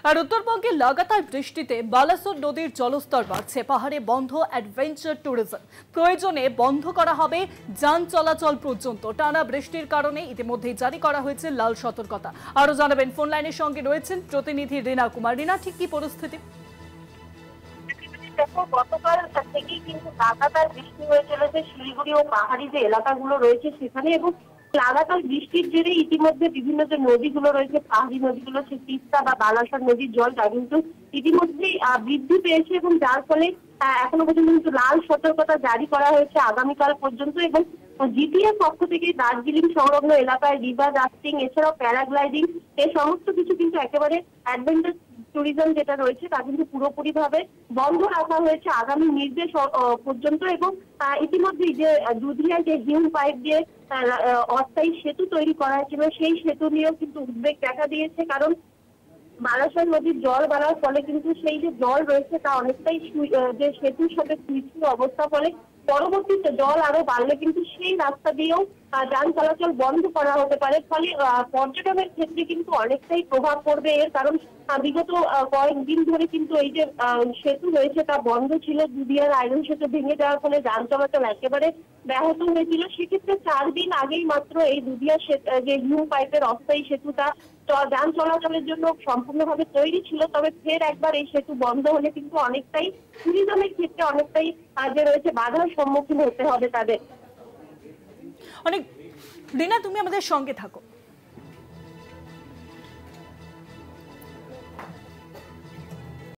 আর উত্তরবঙ্গে লাগাতার বৃষ্টিতে বালাসোর নদীর জলস্তর বাড়ছে। পাহাড়ে বন্ধ অ্যাডভেঞ্চার ট্যুরিজম, প্রয়োজনে বন্ধ করা হবে যান চলাচল পর্যন্ত। টানা বৃষ্টির কারণে ইতিমধ্যেই জারি করা হয়েছে লাল সতর্কতা। আরো জানাবেন ফোন লাইনের সঙ্গে রয়েছেন প্রতিনিধি রিনা কুমার। রিনা, ঠিক কি পরিস্থিতি? দেখো, গতকাল থেকেই কিন্তু লাগাতার বৃষ্টি হয়ে চলেছে শিলিগুড়ি ও পাহাড়ি যে এলাকাগুলো রয়েছে সেখানে, এবং লাগাতার বৃষ্টির জেরে ইতিমধ্যে বিভিন্ন যে নদীগুলো রয়েছে, পাহাড়ি নদীগুলো, সে তিস্তা বা বালাসর নদীর জল তা কিন্তু ইতিমধ্যেই বৃদ্ধি পেয়েছে, এবং যার ফলে এখনো পর্যন্ত কিন্তু লাল সতর্কতা জারি করা হয়েছে আগামীকাল পর্যন্ত। এবং জিটিএর পক্ষ থেকে দার্জিলিং সংলগ্ন এলাকায় রিভার রাফটিং এছাড়াও প্যারাগ্লাইডিং এই সমস্ত কিছু কিন্তু একেবারে অ্যাডভেঞ্চার ট্যুরিজম যেটা রয়েছে তা কিন্তু পুরোপুরি ভাবে বন্ধ রাখা হয়েছে আগামী নির্দেশ পর্যন্ত। এবং ইতিমধ্যেই যে দুধিয়ায় যে হিউম পাইপ দিয়ে অস্থায়ী সেতু তৈরি করা হয়েছিল সেই সেতু নিয়েও কিন্তু উদ্বেগ দেখা দিয়েছে, কারণ বালাসর নদীর জল বাড়ার ফলে কিন্তু সেই যে জল রয়েছে তা অনেকটাই যে সেতুর সাথে সুইচের অবস্থা, ফলে পরবর্তীতে জল আরো বাড়লে কিন্তু সেই রাস্তা দিয়েও যান চলাচল বন্ধ করা হতে পারে। ফলে পর্যটনের ক্ষেত্রে কিন্তু অনেকটাই প্রভাব পড়বে এর, কারণ বিগত কয়েকদিন ধরে কিন্তু এই যে সেতু রয়েছে তা বন্ধ ছিল। দুধিয়ার আয়রন সেতু ভেঙে যাওয়ার ফলে যান চলাচল একেবারে ব্যাহত হয়েছিল। সেক্ষেত্রে 4 দিন আগেই মাত্র এই দুধিয়া যে হিউম পাইপের অস্থায়ী সেতুটা যান চলাচলের জন্য সম্পূর্ণভাবে তৈরি ছিল। তবে ফের একবার এই সেতু বন্ধ হলে কিন্তু অনেকটাই ট্যুরিজমের ক্ষেত্রে অনেকটাই যে রয়েছে বাধার সম্মুখীন হতে হবে তাদের। অনেক রিনা, তুমি আমাদের সঙ্গে থাকো।